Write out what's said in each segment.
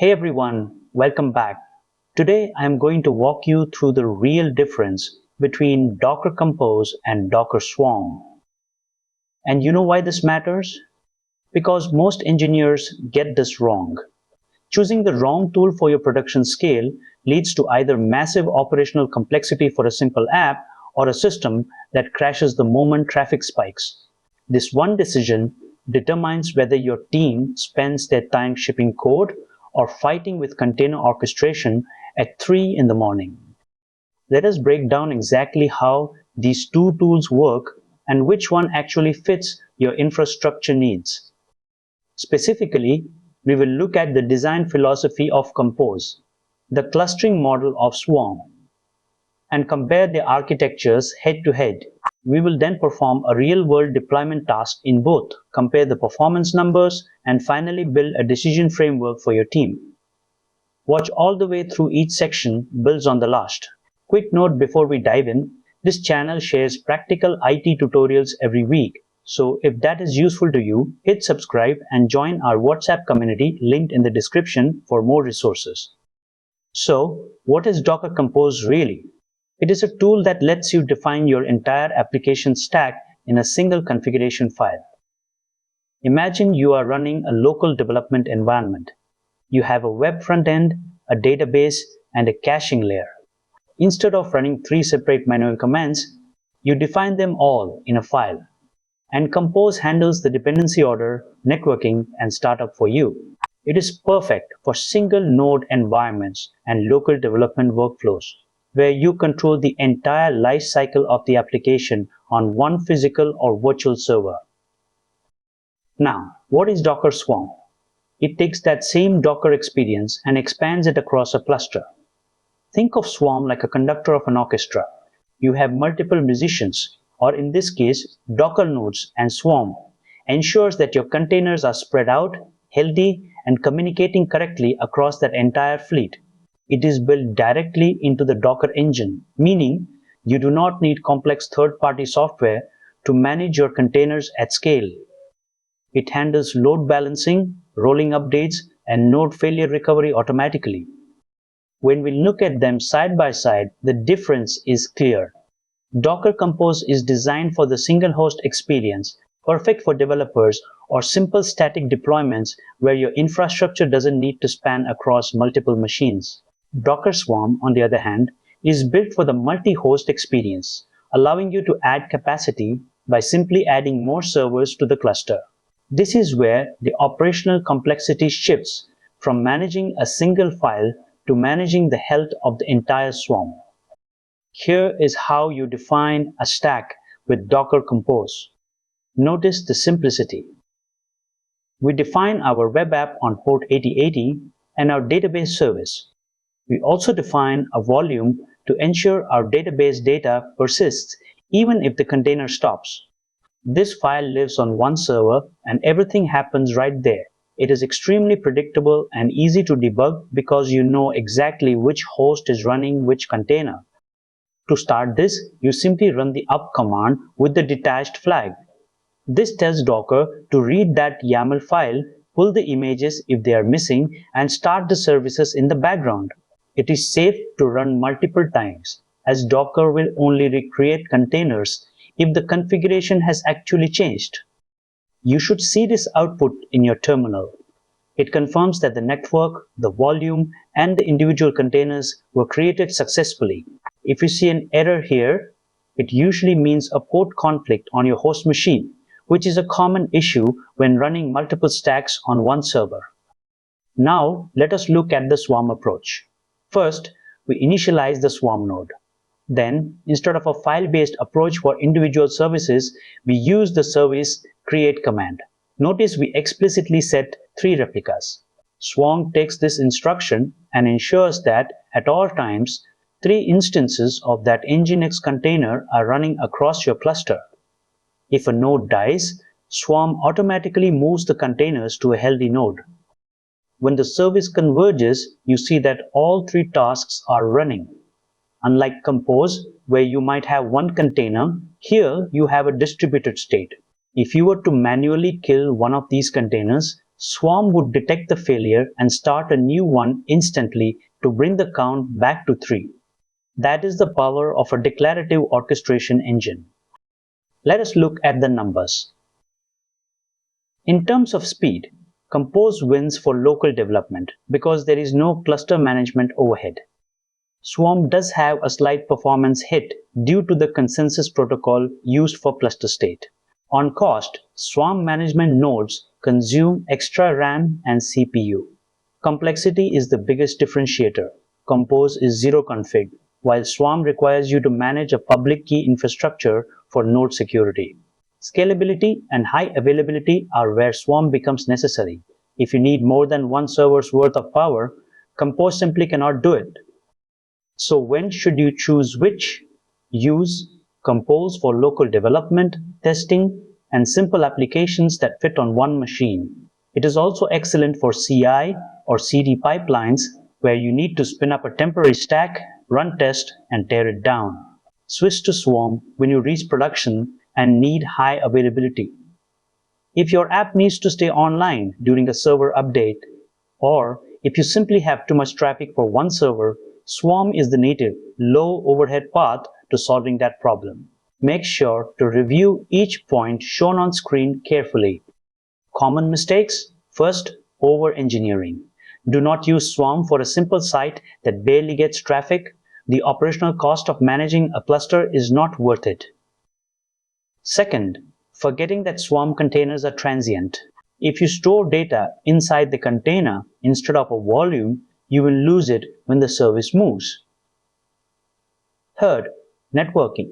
Hey everyone, welcome back. Today I am going to walk you through the real difference between Docker Compose and Docker Swarm. And you know why this matters? Because most engineers get this wrong. Choosing the wrong tool for your production scale leads to either massive operational complexity for a simple app or a system that crashes the moment traffic spikes. This one decision determines whether your team spends their time shipping code or fighting with container orchestration at 3 in the morning. Let us break down exactly how these two tools work and which one actually fits your infrastructure needs. Specifically, we will look at the design philosophy of Compose, the clustering model of Swarm, and compare their architectures head to head. We will then perform a real-world deployment task in both, compare the performance numbers, and finally build a decision framework for your team. Watch all the way through. Each section builds on the last. Quick note before we dive in, this channel shares practical IT tutorials every week. So if that is useful to you, hit subscribe and join our WhatsApp community linked in the description for more resources. So, what is Docker Compose really? It is a tool that lets you define your entire application stack in a single configuration file. Imagine you are running a local development environment. You have a web front end, a database, and a caching layer. Instead of running 3 separate manual commands, you define them all in a file. And Compose handles the dependency order, networking, and startup for you. It is perfect for single node environments and local development workflows, where you control the entire life cycle of the application on one physical or virtual server. Now, what is Docker Swarm? It takes that same Docker experience and expands it across a cluster. Think of Swarm like a conductor of an orchestra. You have multiple musicians, or in this case, Docker nodes, and Swarm ensures that your containers are spread out, healthy, and communicating correctly across that entire fleet. It is built directly into the Docker engine, meaning you do not need complex third-party software to manage your containers at scale. It handles load balancing, rolling updates, and node failure recovery automatically. When we look at them side by side, the difference is clear. Docker Compose is designed for the single host experience, perfect for developers or simple static deployments where your infrastructure doesn't need to span across multiple machines. Docker Swarm, on the other hand, is built for the multi-host experience, allowing you to add capacity by simply adding more servers to the cluster. This is where the operational complexity shifts from managing a single file to managing the health of the entire swarm. Here is how you define a stack with Docker Compose. Notice the simplicity. We define our web app on port 8080 and our database service. We also define a volume to ensure our database data persists even if the container stops. This file lives on one server and everything happens right there. It is extremely predictable and easy to debug because you know exactly which host is running which container. To start this, you simply run the up command with the detached flag. This tells Docker to read that YAML file, pull the images if they are missing, and start the services in the background. It is safe to run multiple times, as Docker will only recreate containers if the configuration has actually changed. You should see this output in your terminal. It confirms that the network, the volume, and the individual containers were created successfully. If you see an error here, it usually means a port conflict on your host machine, which is a common issue when running multiple stacks on one server. Now, let us look at the Swarm approach. First, we initialize the Swarm node. Then, instead of a file-based approach for individual services, we use the service create command. Notice we explicitly set 3 replicas. Swarm takes this instruction and ensures that at all times, 3 instances of that Nginx container are running across your cluster. If a node dies, Swarm automatically moves the containers to a healthy node. When the service converges, you see that all 3 tasks are running. Unlike Compose, where you might have one container, here you have a distributed state. If you were to manually kill one of these containers, Swarm would detect the failure and start a new one instantly to bring the count back to 3. That is the power of a declarative orchestration engine. Let us look at the numbers. In terms of speed, Compose wins for local development because there is no cluster management overhead. Swarm does have a slight performance hit due to the consensus protocol used for cluster state. On cost, Swarm management nodes consume extra RAM and CPU. Complexity is the biggest differentiator. Compose is zero config, while Swarm requires you to manage a public key infrastructure for node security. Scalability and high availability are where Swarm becomes necessary. If you need more than one server's worth of power, Compose simply cannot do it. So when should you choose which? Use Compose for local development, testing, and simple applications that fit on one machine. It is also excellent for CI or CD pipelines where you need to spin up a temporary stack, run test, and tear it down. Switch to Swarm when you reach production and need high availability. If your app needs to stay online during a server update, or if you simply have too much traffic for one server, Swarm is the native, low overhead path to solving that problem. Make sure to review each point shown on screen carefully. Common mistakes? First, over-engineering. Do not use Swarm for a simple site that barely gets traffic. The operational cost of managing a cluster is not worth it. Second, forgetting that Swarm containers are transient. If you store data inside the container instead of a volume, you will lose it when the service moves. Third, networking.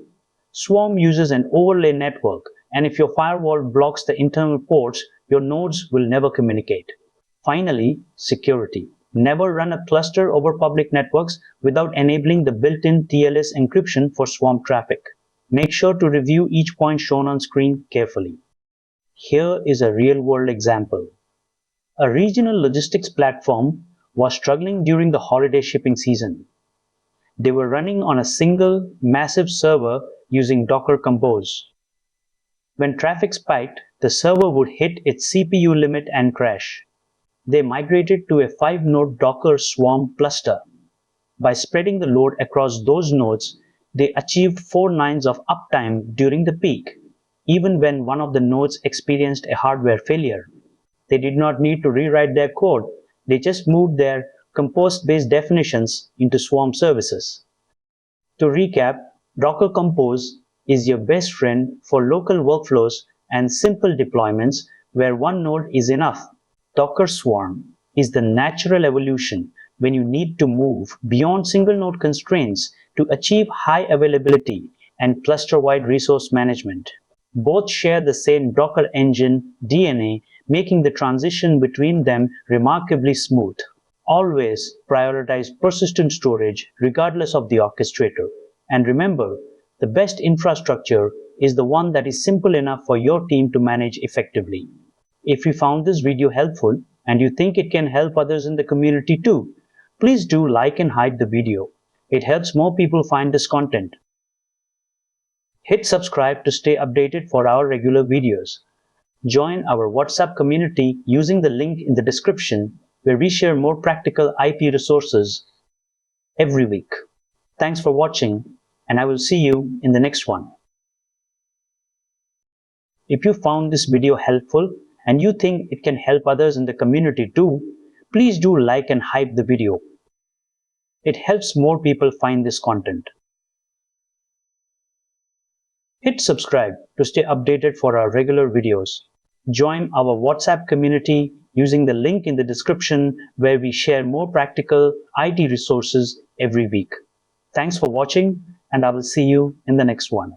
Swarm uses an overlay network, and if your firewall blocks the internal ports, your nodes will never communicate. Finally, security. Never run a cluster over public networks without enabling the built-in TLS encryption for Swarm traffic. Make sure to review each point shown on screen carefully. Here is a real-world example. A regional logistics platform was struggling during the holiday shipping season. They were running on a single, massive server using Docker Compose. When traffic spiked, the server would hit its CPU limit and crash. They migrated to a 5-node Docker Swarm cluster. By spreading the load across those nodes, they achieved 4 nines of uptime during the peak, even when one of the nodes experienced a hardware failure. They did not need to rewrite their code. They just moved their Compose-based definitions into Swarm services. To recap, Docker Compose is your best friend for local workflows and simple deployments where one node is enough. Docker Swarm is the natural evolution when you need to move beyond single node constraints to achieve high availability and cluster-wide resource management. Both share the same Docker engine DNA, making the transition between them remarkably smooth. Always prioritize persistent storage regardless of the orchestrator. And remember, the best infrastructure is the one that is simple enough for your team to manage effectively. If you found this video helpful and you think it can help others in the community too, please do like and hype the video. It helps more people find this content. Hit subscribe to stay updated for our regular videos. Join our WhatsApp community using the link in the description where we share more practical IP resources every week. Thanks for watching, and I will see you in the next one. If you found this video helpful and you think it can help others in the community too, please do like and hype the video. It helps more people find this content. Hit subscribe to stay updated for our regular videos. Join our WhatsApp community using the link in the description where we share more practical IT resources every week. Thanks for watching, and I will see you in the next one.